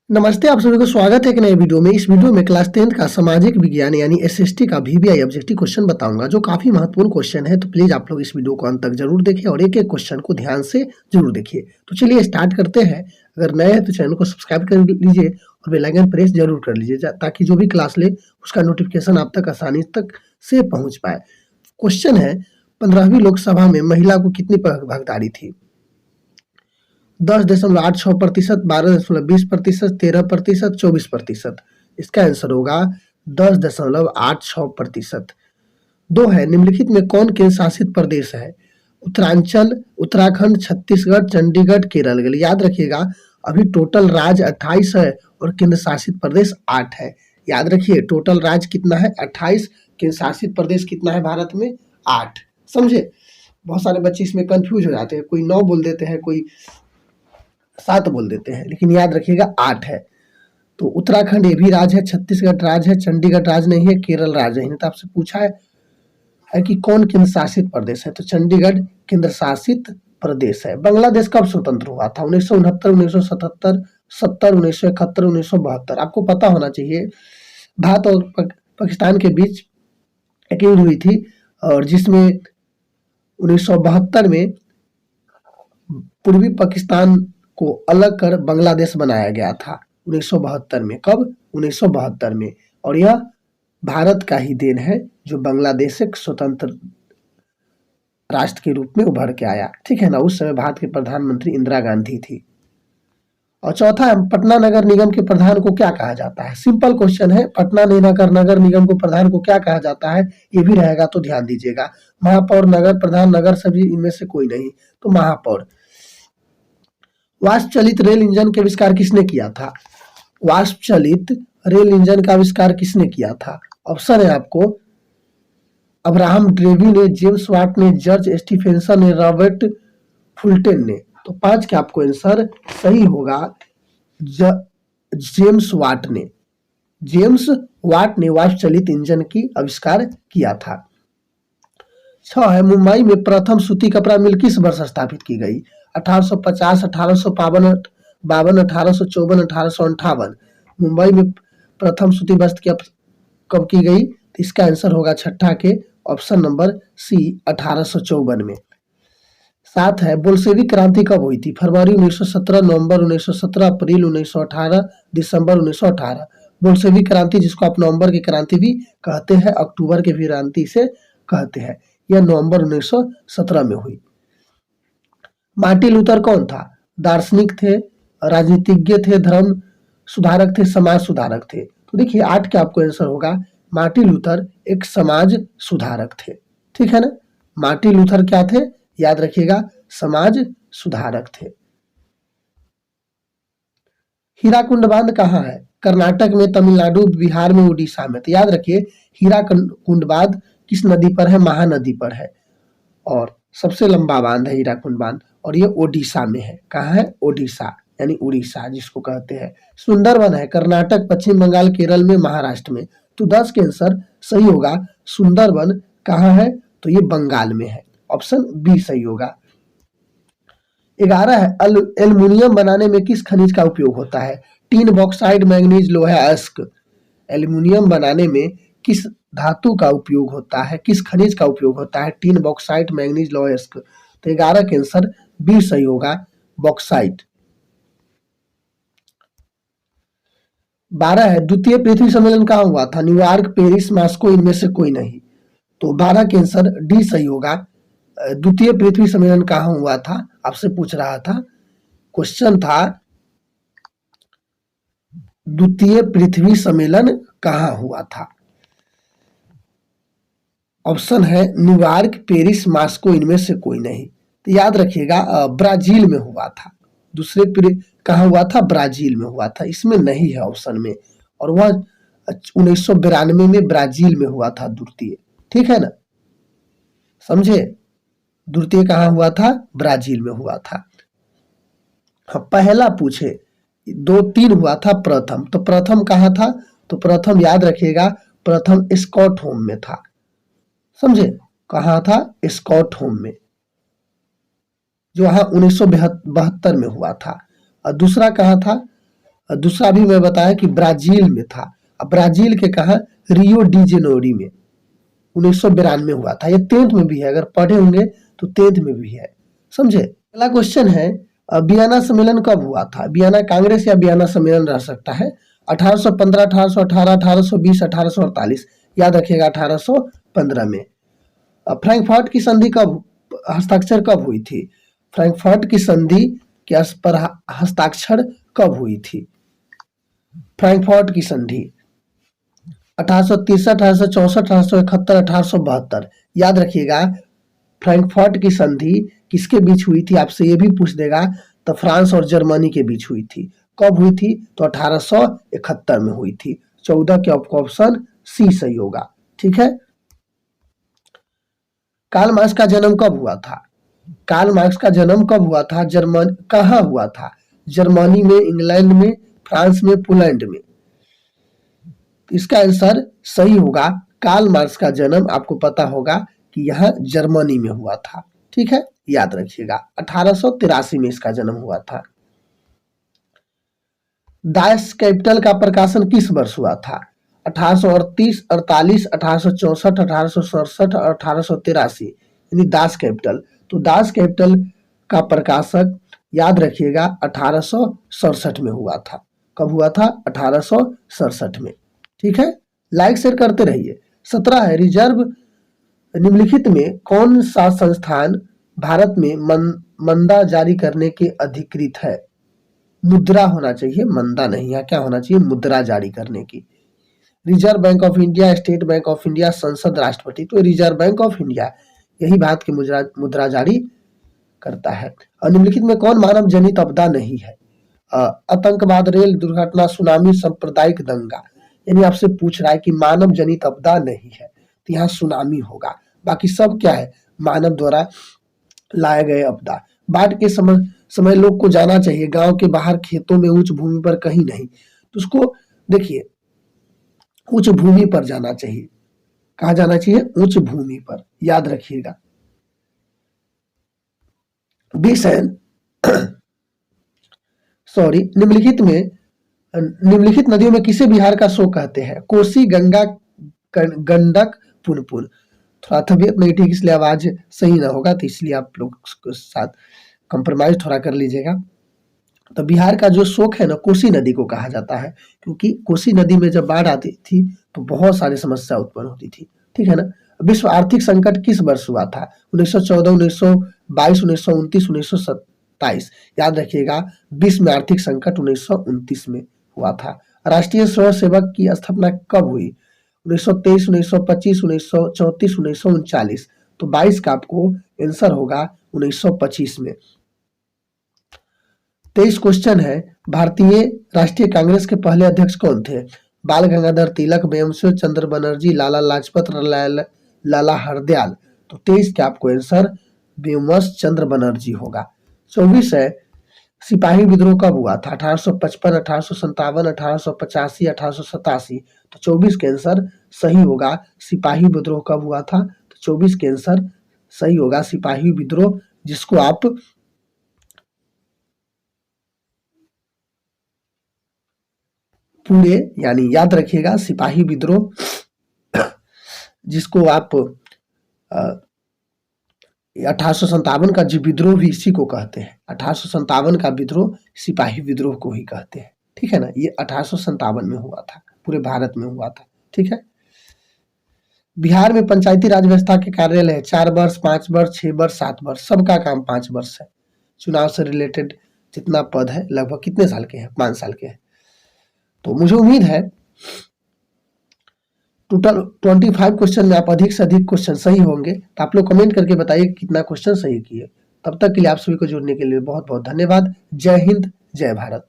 नमस्ते, आप सभी को स्वागत है एक नए वीडियो में। इस वीडियो में क्लास 10th का सामाजिक विज्ञान यानी एसएसटी का वीवीआई ऑब्जेक्टिव क्वेश्चन बताऊंगा, जो काफी महत्वपूर्ण क्वेश्चन है। तो प्लीज आप लोग इस वीडियो को अंत तक जरूर देखिए और एक एक क्वेश्चन को ध्यान से जरूर देखिए। तो चलिए स्टार्ट करते हैं। अगर नए हैं तो चैनल को सब्सक्राइब कर लीजिए और बेल आइकन प्रेस जरूर कर लीजिए, ताकि जो भी क्लास ले उसका नोटिफिकेशन आप तक आसानी तक से पहुंच पाए। क्वेश्चन है, 15वीं लोकसभा में महिला को कितनी भागीदारी थी? 10.86%, 12.20%, 13%, 24%। इसका आंसर होगा 10.86%। दो है, निम्नलिखित में कौन केंद्र शासित प्रदेश है? उत्तरांचल, उत्तराखंड, छत्तीसगढ़, चंडीगढ़, केरल। याद रखिएगा, अभी टोटल राज्य 28 है और केंद्र शासित प्रदेश 8 है। याद रखिए, टोटल राज्य कितना है? 28। केंद्र शासित प्रदेश कितना है भारत में? 8। समझे? बहुत सारे बच्चे इसमें कंफ्यूज हो जाते हैं, कोई 9 बोल देते हैं, कोई 7 बोल देते हैं, लेकिन याद रखिएगा 8 है। तो उत्तराखंड ये भी राज्य है, छत्तीसगढ़ राज्य है, चंडीगढ़ राज्य नहीं है, केरल राज्य नहीं। तो आपसे पूछा है कि कौन केंद्र शासित प्रदेश है, तो चंडीगढ़ केंद्र शासित प्रदेश है। बांग्लादेश कब स्वतंत्र हुआ था? 1969, 1977, 70, 1971, 1972। आपको पता होना चाहिए, भारत और पाकिस्तान के बीच एक युद्ध हुई थी, और जिसमें 1972 में पूर्वी पाकिस्तान को अलग कर बांग्लादेश बनाया गया था। 1972 में। कब? 1972 में। और यह भारत का ही देन है, जो बांग्लादेश एक स्वतंत्र राष्ट्र के रूप में उभर के आया। ठीक है ना? उस समय भारत के प्रधानमंत्री इंदिरा गांधी थी। और चौथा है, पटना नगर निगम के प्रधान को क्या कहा जाता है? सिंपल क्वेश्चन है, पटना नगर निगम को प्रधान को क्या कहा जाता है, ये भी रहेगा, तो ध्यान दीजिएगा। महापौर, नगर प्रधान, नगर सभी, इनमें से कोई नहीं, तो महापौर। वाष्प चलित रेल इंजन का आविष्कार किसने किया था? वाष्प चलित रेल इंजन का आविष्कार किसने किया था? ऑप्शन है आपको, अब्राहम ड्रेवी ने, जेम्स वाट ने, जॉर्ज स्टीफेंसन ने, रॉबर्ट फुल्टन ने। तो 5 का आपको आंसर सही होगा, जेम्स वाट ने। जेम्स वाट ने वाष्प चलित इंजन की आविष्कार किया था। 6 है, मुंबई में प्रथम सूती कपड़ा मिल किस वर्ष स्थापित की गई? 1850, 1852, 1854, 1858। मुंबई में प्रथम सूती वस्त्र कब की गई? तो इसका आंसर होगा छठा के ऑप्शन नंबर सी, 1854 में। 7 है, बोल्शेविक क्रांति कब हुई थी? फरवरी 1917, नवंबर 1917, अप्रैल 1918, दिसंबर 1918। बोल्शेविक क्रांति, जिसको आप नवंबर की क्रांति भी कहते हैं, अक्टूबर की भी क्रांति से कहते हैं, यह नवंबर 1917 में हुई। मार्टिन लूथर कौन था? दार्शनिक थे, राजनीतिज्ञ थे, धर्म सुधारक थे, समाज सुधारक थे। तो देखिए 8 का आपको आंसर होगा, मार्टिन लूथर एक समाज सुधारक थे। ठीक है ना? मार्टिन लूथर क्या थे? याद रखिएगा, समाज सुधारक थे। हीराकुंड बांध कहाँ है? कर्नाटक में, तमिलनाडु, बिहार में, उड़ीसा में। तो याद रखिए, हीराकुंड बांध किस नदी पर है? महानदी पर है, और सबसे लंबा बांध है हीराकुंड बांध, और ये ओडिशा में है। कहाँ है? ओडिशा यानी उड़ीसा जिसको कहते हैं। सुंदरवन है कर्नाटक, पश्चिम बंगाल, केरल में, महाराष्ट्र में। तो 10 के आंसर सही होगा। सुंदरवन कहाँ है? तो ये बंगाल में है, ऑप्शन बी सही होगा। 11 है, एल्युमिनियम बनाने में किस खनिज का उपयोग होता है? टीन, बॉक्साइट, मैंगनीज, लोहा, अयस्क। एल्युमिनियम बनाने में किस धातु का उपयोग होता है, किस खनिज का उपयोग होता है? टीन, बॉक्साइट, मैंगनीज, लोहा, अयस्क। तो 11 के आंसर बी सही होगा, बॉक्साइट। 12 है, द्वितीय पृथ्वी सम्मेलन कहाँ हुआ था? न्यूयॉर्क, पेरिस, मॉस्को, इनमें से कोई नहीं। तो 12 के आंसर डी सही होगा। द्वितीय पृथ्वी सम्मेलन कहाँ हुआ था? आपसे पूछ रहा था, क्वेश्चन था द्वितीय पृथ्वी सम्मेलन कहाँ हुआ था? ऑप्शन है न्यूयॉर्क, पेरिस, मॉस्को, इनमें से कोई नहीं। तो याद रखिएगा, ब्राजील में हुआ था। दूसरे कहाँ हुआ था? ब्राजील में हुआ था, इसमें नहीं है ऑप्शन में। और वह 1992 में ब्राजील में हुआ था द्वितीय। ठीक है ना? समझे? द्वितीय कहाँ हुआ था? ब्राजील में हुआ था। हाँ, पहला पूछे 2, 3 हुआ था प्रथम, तो प्रथम कहाँ था? तो प्रथम याद रखिएगा, प्रथम स्कॉटहोम में था। समझे? कहाँ था? स्कॉटहोम में, जो वहां 1972 में हुआ था। और दूसरा कहाँ था? दूसरा भी मैं बताया कि ब्राजील में था। अब ब्राजील के कहा, रियो डी जेनेरो में 1992 हुआ था। ये 10th में भी है, अगर पढ़े होंगे तो 10th में भी है, समझे। अगला क्वेश्चन है, वियना सम्मेलन कब हुआ था? वियना कांग्रेस या वियना सम्मेलन रह सकता है। 1815, 1818, 1820, 1848। याद रखिएगा 1815 में। फ्रैंकफर्ट की संधि कब, हस्ताक्षर कब हुई थी? फ्रैंकफर्ट की संधि के पर हस्ताक्षर कब हुई थी? फ्रैंकफर्ट की संधि 1863, 1864, 1871, 1872। याद रखिएगा फ्रैंकफर्ट की संधि किसके बीच हुई थी, आपसे ये भी पूछ देगा तो फ्रांस और जर्मनी के बीच हुई थी। कब हुई थी? तो 1871 में हुई थी। 14 के ऑप्शन सी सही होगा, ठीक है। कार्ल मार्क्स का जन्म कब हुआ था? कार्ल मार्क्स का जन्म कब हुआ था? कहाँ हुआ था? जर्मनी में, इंग्लैंड में, फ्रांस में, पोलैंड में। इसका आंसर सही होगा, कार्ल मार्क्स का जन्म आपको पता होगा कि यह जर्मनी में हुआ था, ठीक है, याद रखिएगा। 1883 में इसका जन्म हुआ था। दास कैपिटल का प्रकाशन किस वर्ष हुआ था? 1838, 48, 1864, 1867 और 1883, यानी दास कैपिटल। तो दास कैपिटल का प्रकाशक याद रखिएगा 1867 में हुआ था। कब हुआ था? 1867 में, ठीक है। लाइक शेयर करते रहिए। 17 है, रिजर्व निम्नलिखित में कौन सा संस्थान भारत में मंदा जारी करने के अधिकृत है? मुद्रा होना चाहिए, मंदा नहीं है, क्या होना चाहिए? मुद्रा जारी करने की। Reserve bank of India, state bank of India, संसद, राष्ट्रपति। तो रिजर्व बैंक ऑफ इंडिया यही भारत की मुद्रा जारी करता है। और निम्नलिखित में कौन मानव जनित आपदा नहीं है? आतंकवाद, रेल दुर्घटना, सुनामी, सांप्रदायिक दंगा। यानी आपसे पूछ रहा है कि मानव जनित आपदा नहीं है, तो यहाँ सुनामी होगा। बाकी सब क्या है? मानव द्वारा लाए गए आपदा। बाढ़ के समय लोग को जाना चाहिए गांव के बाहर, खेतों में, उच्च भूमि पर कहीं नहीं। तो उसको देखिए उच्च भूमि पर जाना चाहिए। कहाँ जाना चाहिए? उच्च भूमि पर, याद रखिएगा। 20 है सॉरी, निम्नलिखित नदियों में किसे बिहार का शोक कहते हैं? कोसी, गंगा, गंडक, पुनपुन। थोड़ा तबीयत नहीं ठीक इसलिए आवाज सही ना होगा, तो इसलिए आप लोग के साथ कंप्रोमाइज थोड़ा कर लीजिएगा। तो बिहार का जो शोक है ना, कोसी नदी को कहा जाता है, क्योंकि कोसी नदी में जब बाढ़ आती थी तो बहुत सारी समस्या उत्पन्न होती थी, ठीक है ना। विश्व आर्थिक संकट किस वर्ष हुआ था? 1914, 1922, 1929, 1927। याद रखिएगा विश्व में आर्थिक संकट 1929 में हुआ था। राष्ट्रीय स्वयं सेवक की स्थापना कब हुई? 1923, 1925, 1934, 1939। तो 22 का आपको आंसर होगा 1925 में। 23 क्वेश्चन है, भारतीय राष्ट्रीय कांग्रेस के पहले अध्यक्ष कौन थे? बाल गंगाधर तिलक, बंकिम चंद्र बनर्जी, लाला लाजपत राय, लाला हरदयाल। तो 23 का आपको आंसर बंकिम चंद्र बनर्जी होगा। 24 है, सिपाही विद्रोह कब हुआ था? 1855, 1857, 1885, 1887। तो 24 के आंसर सही होगा सिपाही विद्रोह कब हुआ था? तो 24 के आंसर सही होगा सिपाही विद्रोह, जिसको आप पूरे यानी याद रखिएगा सिपाही विद्रोह, जिसको आप 1857 का जो विद्रोह भी इसी को कहते हैं। 1857 का विद्रोह सिपाही विद्रोह को ही कहते हैं, ठीक है ना। ये 1857 में हुआ था, पूरे भारत में हुआ था, ठीक है। बिहार में पंचायती राज व्यवस्था के कार्यालय है 4 वर्ष, 5 वर्ष, 6 वर्ष, 7 वर्ष। सबका काम 5 वर्ष है। चुनाव से रिलेटेड जितना पद है लगभग कितने साल के हैं? 5 साल के हैं। तो मुझे उम्मीद है टोटल 25 क्वेश्चन में आप अधिक से अधिक क्वेश्चन सही होंगे। तो आप लोग कमेंट करके बताइए कितना क्वेश्चन सही किए। तब तक के लिए आप सभी को जुड़ने के लिए बहुत बहुत धन्यवाद। जय हिंद, जय भारत।